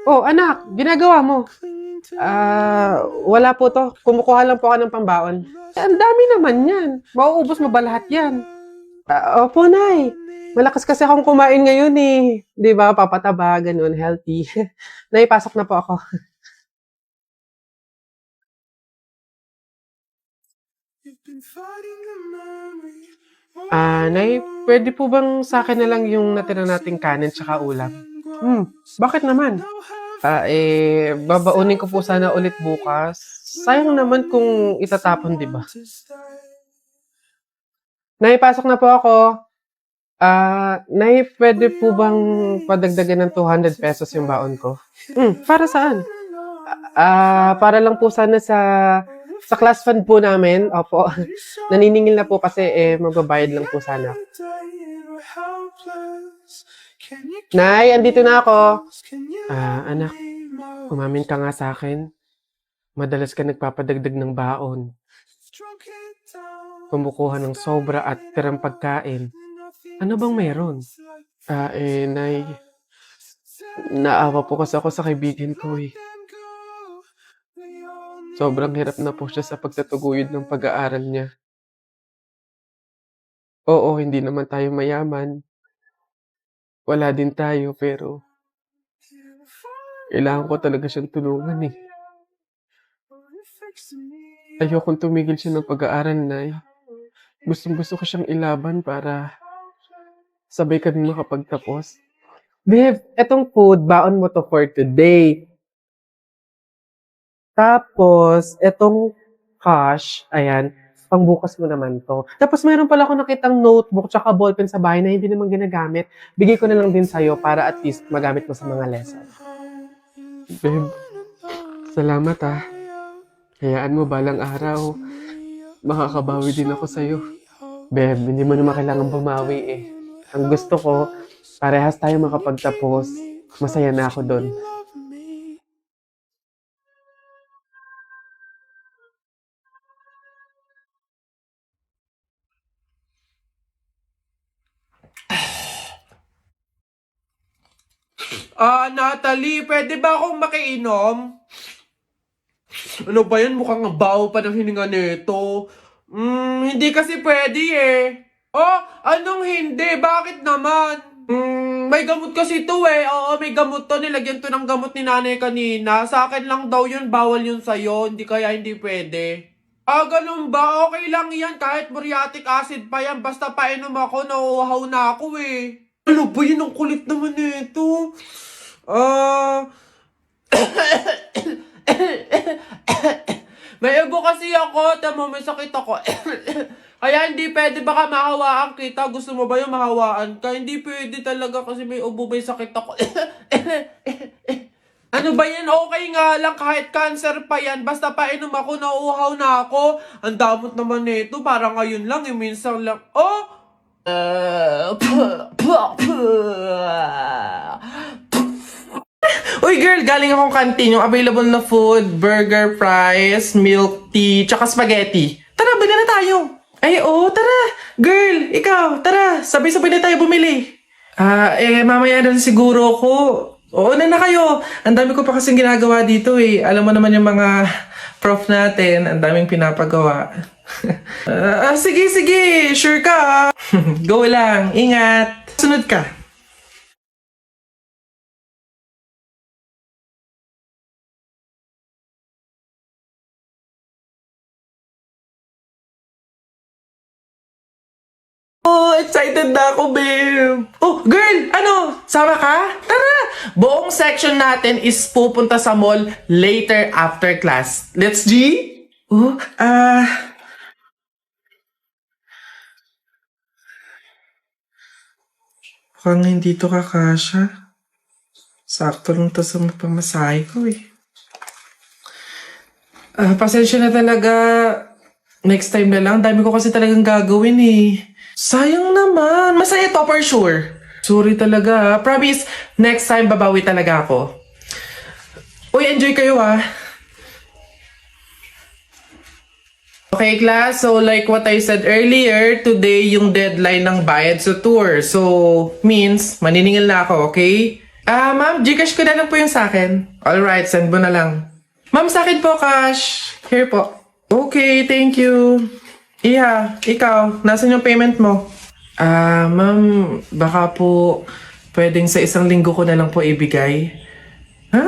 Oh, anak, ginagawa mo? Wala po 'to. Kumukuha lang po ako ng pambaon. Eh, ang dami naman yan. Mauubos mo ba lahat yan? Opo, Nay. Malakas kasi akong kumain ngayon eh. 'Di ba, papataba, gano'n, healthy. Nay, pasok na po ako. Nay, pwede po bang sa akin na lang yung natira nating kanin tsaka ulam? Bakit naman? Babaunin ko po sana ulit bukas. Sayang naman kung itatapon, 'di ba? Nay, pasok na po ako. Nay, puwede po bang padagdagan ng ₱200 yung baon ko? Para saan? Para lang po sana sa class fund po namin, opo. Naniningil na po kasi, magbabayad lang po sana. Nay, andito na ako. Anak, umamin ka nga sa'kin. Madalas ka nagpapadagdag ng baon, kumukuha ng sobra at tirang pagkain. Ano bang meron? Nay, naawa po kasi ako sa kaibigan ko, eh. Sobrang hirap na po siya sa pagtataguyod ng pag-aaral niya. Oo, hindi naman tayo mayaman, wala din tayo, pero kailangan ko talaga siyang tulungan, eh. Ayokong tumigil siya ng pag-aaral, Nay. Gustong-gusto ko siyang ilaban para sabay kaming makapagtapos. Babe, etong food, baon mo 'to for today. Tapos etong cash, ayan, pangbukas mo naman 'to. Tapos meron pala akong nakitang notebook tsaka ballpen sa bahay na hindi naman ginagamit. Bigay ko na lang din sa'yo para at least magamit mo sa mga lesson. Babe, salamat, hayaan mo balang araw makakabawi din ako sa'yo. Babe, hindi mo naman kailangang bumawi, eh. Ang gusto ko, parehas tayo makapagtapos. Masaya na ako dun. Natalie, pwede ba akong makiinom? Ano ba yan? Mukhang ang baho pa ng hininga nito. Hindi kasi pwede eh. Oh, anong hindi? Bakit naman? May gamot kasi to eh. Oo, may gamot to. Nilagyan to ng gamot ni nanay kanina. Sa akin lang daw yun. Bawal yun sa'yo. Hindi kaya hindi pwede. Ganun ba? Okay lang yan. Kahit muriatic acid pa yan. Basta painom ako, nauuhaw na ako eh. Ano ba yun? Ang kulit naman nito. Ah... May ubo kasi ako, tamo may sakit ako. Kaya hindi pwede, baka mahawaan kita. Gusto mo ba yung mahawaan ka? Hindi pwede talaga kasi may ubo, may sakit ako. Ano ba yan? Okay nga lang kahit cancer pa yan. Basta painom ako, nauuhaw na ako. Ang damot naman nito, parang ngayon lang, minsan lang. Oh! Uy girl, galing akong canteen. Yung available na food, burger, fries, milk tea, tsaka spaghetti. Tara, bili na tayo. Ay, oo, tara. Girl, ikaw, tara. Sabay-sabay na tayo bumili. Mamaya na siguro ako. Oo na kayo. Ang dami ko pa kasing ginagawa dito eh. Alam mo naman yung mga prof natin. Ang daming pinapagawa. Sige, sige. Sure ka. Go lang. Ingat. Sunod ka. Oh, excited na ako, babe. Oh, girl, ano? Sama ka? Tara! Buong section natin is pupunta sa mall later after class. Let's G? Oh, mukhang hindi to kakasya. Sakto lang to sa pamasahe ko eh. Pasensya na talaga. Next time na lang. Dami ko kasi talagang gagawin eh. Sayang naman. Masaya to for sure. Sorry talaga. Promise, next time babawi talaga ako. Uy, enjoy kayo Okay, class. So, like what I said earlier, today yung deadline ng bayad sa tour. So, means, maniningil na ako, okay? Ma'am, Gcash ko na lang po yung sa akin. Alright, send mo na lang. Ma'am, sa akin po, cash. Here po. Okay, thank you. Iha, ikaw, nasan yung payment mo? Ma'am, baka po pwedeng sa 1 linggo ko na lang po ibigay. Ha?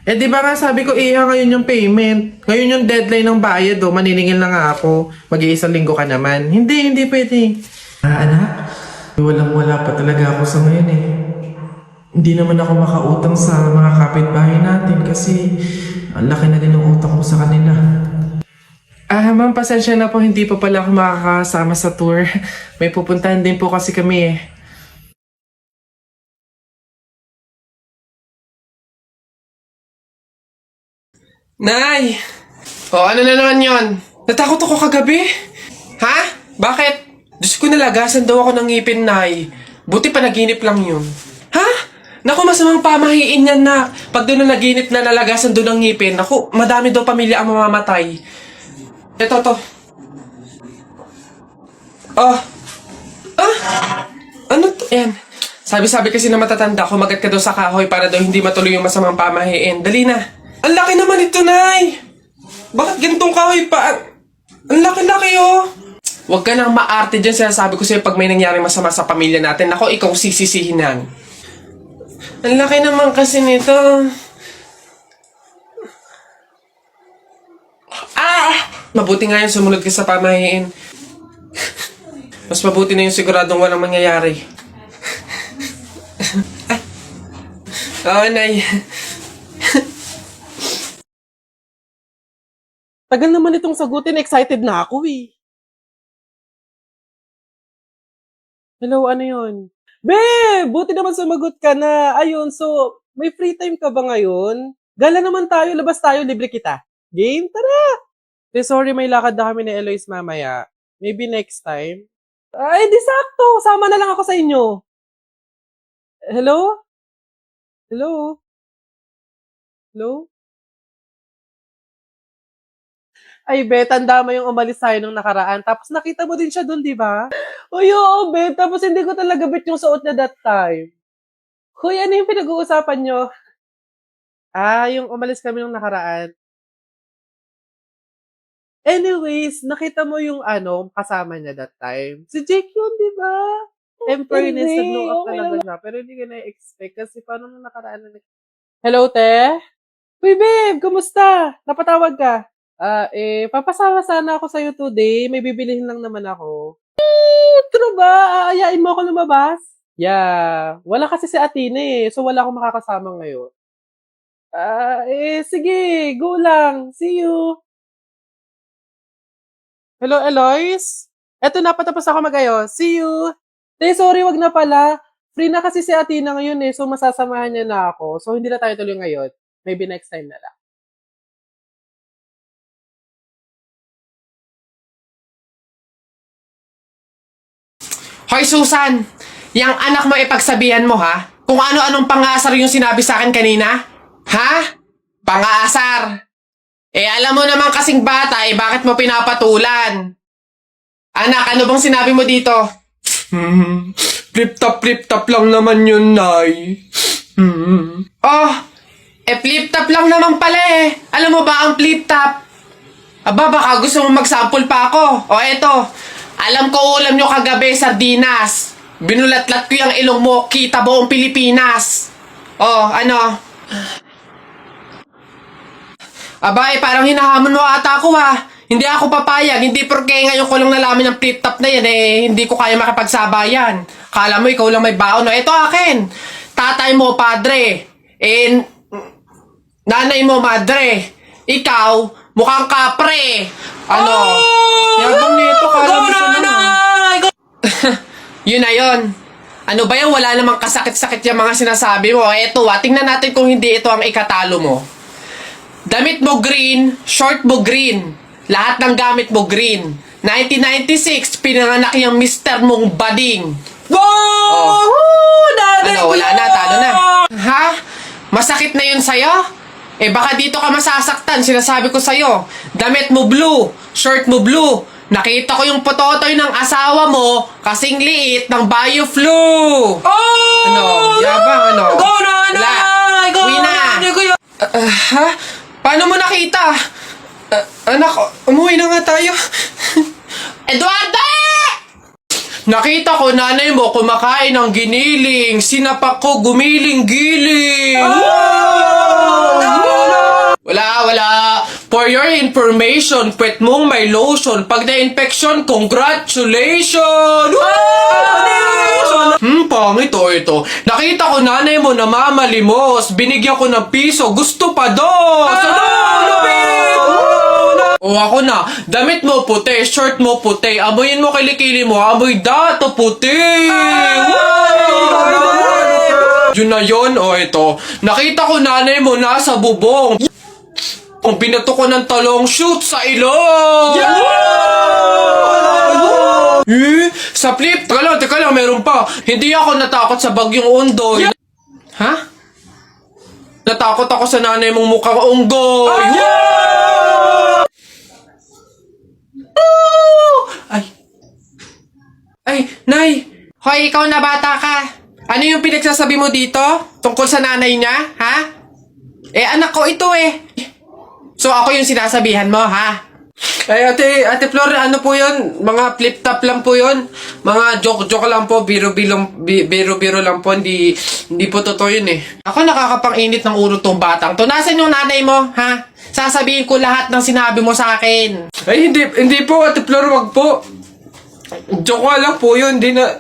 Eh di ba nga sabi ko, Iha, ngayon yung payment. Ngayon yung deadline ng bayad, maniningil na nga ako. Mag-1 linggo ka naman. Hindi pwede. Anak, walang-wala pa talaga ako sa ngayon eh. Hindi naman ako makautang sa mga kapitbahay natin kasi ang laki na din ng utang ko sa kanila. Ma'am, pasensya na po, hindi pa pala ako makakasama sa tour. May pupuntahan din po kasi kami eh. Nay! Ano na naman yon? Natakot ako kagabi. Ha? Bakit? Diyos ko, nalagasan daw ako ng ngipin, Nay. Buti panaginip lang yun. Ha? Naku, masamang pamahiin yan, na. Pag doon na naginip na nalagasan doon ng ngipin, naku, madami daw pamilya ang mamamatay. Ito, to. Ano to? Ayan. Sabi kasi na matatanda, kumagat ka daw sa kahoy para daw hindi matuloy yung masamang pamahiin. Dali na. Ang laki naman ito, Nay! Bakit ganitong kahoy pa? Ang laki-laki, oh! Huwag ka nang maarte dyan. Sinasabi ko sa'yo pag may nangyari masama sa pamilya natin. Ako, ikaw sisisihin yan. Ang laki naman kasi nito. Mabuti nga yung sumunod ka sa pamahiin. Mas mabuti na yung siguradong walang mangyayari. Nay. Tagal naman itong sagutin. Excited na ako eh. Hello, ano yun? Babe! Buti naman sumagot ka na. Ayun, so, may free time ka ba ngayon? Gala naman tayo, labas tayo, libre kita. Game? Tara! Sorry, may lakad na kami ni Eloise mamaya. Maybe next time. Ay, di sakto. Sama na lang ako sa inyo. Hello? Hello? Hello? Ay, be, tanda mo yung umalis tayo nung nakaraan. Tapos nakita mo din siya dun, di ba? Uy, oo, be. Tapos hindi ko talaga bet yung suot niya that time. Hoy, ano yung pinag-uusapan nyo? Yung umalis kami nung nakaraan. Anyways, nakita mo yung kasama niya that time. Si Jake yun, di ba? In fairness, nag-blow up talaga siya. Pero hindi ka na-expect kasi paano nung nakaraan na... Hello, te? Uy, babe, kumusta? Napatawag ka? Papasama sana ako sa'yo today. May bibilihin lang naman ako. True ba? Aayain mo ako lumabas? Yeah. Wala kasi si Athena eh. So, wala akong makakasama ngayon. Sige. Go lang. See you. Hello, Eloise? Eto na, patapos ako mag-ayos. See you. Sorry, wag na pala. Free na kasi si Athena ngayon eh. So, masasamahan niya na ako. So, hindi na tayo tuloy ngayon. Maybe next time na lang. Hoy, Susan! Yang anak mo ipagsabihan mo, ha? Kung ano-anong pangasar yung sinabi sa akin kanina? Ha? Pangasar! Alam mo naman kasing bata, bakit mo pinapatulan? Anak, ano bang sinabi mo dito? Flip-top lang naman yun, Nay. Flip-top lang naman pala eh. Alam mo ba ang flip-top? Aba, baka gusto mo mag-sample pa ako. Eto. Alam ko ulam nyo kagabi, sardinas. Binulatlat ko yung ilong mo, kita buong Pilipinas. Ano? Aba, parang hinahamon mo ata ako ha. Hindi ako papayag, hindi porke ngayon ko lang nalaman ng flip-top na yan hindi ko kaya makipagsabayan. Kala mo ikaw lang may baon, no? Ito akin. Tatay mo, padre. Nanay mo, madre. Ikaw, mukhang kapre. Yabang nito, kala mo siya naman. Yun na yun. Ano ba yan? Wala namang kasakit-sakit yung mga sinasabi mo. Eto tingnan natin kung hindi ito ang ikatalo mo. Damit mo green, short mo green. Lahat ng gamit mo green. 1996, pinanganak yung mister mong bading. Wow! Wala na, talo na. Ha? Masakit na yun sa'yo? Baka dito ka masasaktan, sinasabi ko sa'yo. Damit mo blue, shirt mo blue. Nakita ko yung pototoy ng asawa mo kasing liit ng Bioflu. Oh! Yabang, Go na! Ha? Paano mo nakita? Anak, umuwi na nga tayo. Eduardo! Nakita ko nanay mo kumakain ng giniling. Sinapak ko gumiling-giling. Wala. For your information, pwet mong may lotion. Pag na-infection, congratulations! Pangit ito. Nakita ko nanay mo namamalimos. Binigyan ko ng piso. Gusto pa dos! O ako na, damit mo puti, shirt mo puti, amoyin mo kilikili mo, amoy dato puti! Yun na yun, o ito. Nakita ko nanay mo nasa bubong. Kung binato ko ng talong, shoot sa ilong! Sa flip, teka lang, meron pa. Hindi ako natakot sa bagyong Undoy. Ha? Natakot ako sa nanay mong mukhang unggoy. Ay, Nay! Hoy, ikaw na bata ka! Ano yung pinagsasabi mo dito? Tungkol sa nanay niya, ha? Anak ko ito So, ako yung sinasabihan mo, ha? Ay, Ate Flor, ano po yun? Mga flip-top lang po yun. Mga joke-joke lang po, biro-biro lang po. Hindi po totoo yun Ako nakakapang-init ng ulo tong batang to. Nasaan yung nanay mo, ha? Sasabihin ko lahat ng sinabi mo sa akin. Ay, hindi po, Ate Flor, wag po. Joke lang po yun, hindi na,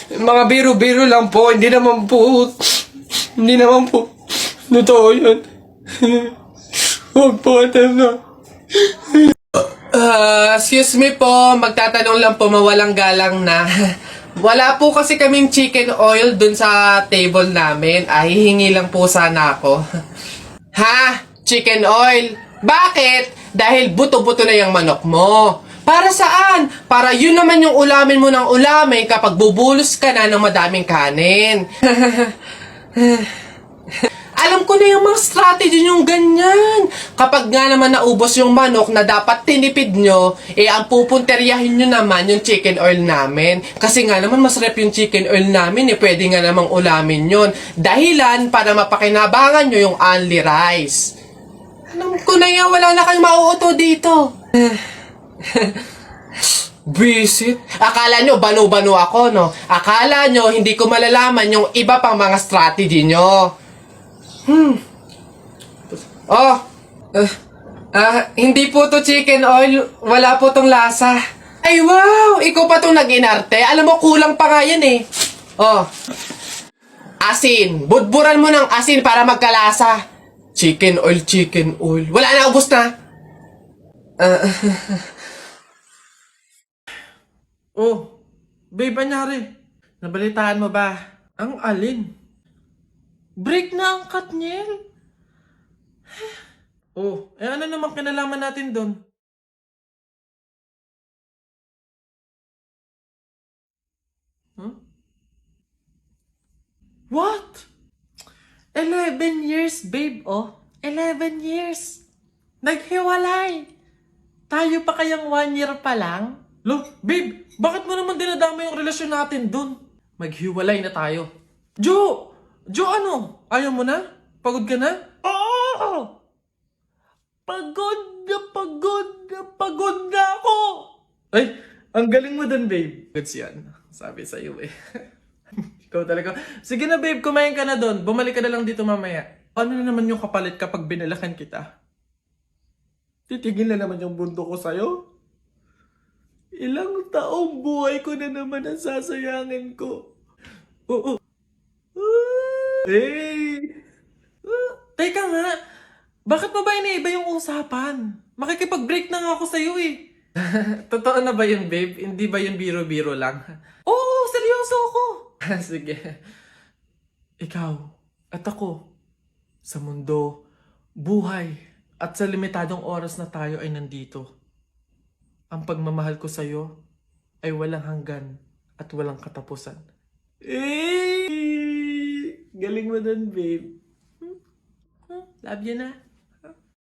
mga biro-biro lang po, hindi naman po, totoo yun. Huwag po, excuse me po, magtatanong lang po, mawalang galang na. Wala po kasi kaming chicken oil dun sa table namin, hihingi lang po sana ako. Ha? Chicken oil? Bakit? Dahil buto-buto na yung manok mo. Para saan? Para yun naman yung ulamin mo ng ulamin kapag bubulos ka na ng madaming kanin. Alam ko na yung mga strategy yung ganyan. Kapag nga naman naubos yung manok na dapat tinipid nyo, ang pupunteryahin nyo naman yung chicken oil namin. Kasi nga naman masarap yung chicken oil namin pwede nga namang ulamin yun. Dahilan para mapakinabangan nyo yung only rice. Alam ko na yan, wala na kayong mauuto dito. Visit? Akala nyo, banu-banu ako, no? Akala nyo, hindi ko malalaman yung iba pang mga strategy nyo. Hindi po to chicken oil. Wala po tong lasa. Ay, wow! Ikaw pa tong nag-inarte. Alam mo, kulang pa nga yan Asin. Budburan mo ng asin para magkalasa. Chicken oil. Wala na, ubos na. Babe, anyari? Nabalitaan mo ba? Ang alin? Break na ang Katniel. Ano naman kinalaman natin doon? What? 11 years, babe, 11 years. Naghiwalay. Tayo pa kayang 1 year pa lang? Babe, bakit mo naman dinadama yung relasyon natin dun? Maghiwalay na tayo. Jo, ano? Ayaw mo na? Pagod ka na? Oo! Pagod na ako! Ay, ang galing mo dun, babe. Goods yan. Sabi sa'yo Ikaw talaga. Sige na, babe, kumain ka na dun. Bumalik ka na lang dito mamaya. Ano na naman yung kapalit kapag binalakan kita? Titigil na naman yung bundo ko sa'yo? Ilang taong buhay ko na naman ang sasayangin ko. Teka nga, bakit mo ba iniiba yung usapan? Makikipag-break na nga ako sa'yo Totoo na ba yun, babe? Hindi ba yun biro-biro lang? Oo, seryoso ako. Sige. Ikaw at ako, sa mundo, buhay, at sa limitadong oras na tayo ay nandito. Ang pagmamahal ko sa'yo ay walang hanggan at walang katapusan. Galing mo dun, babe. Love you na.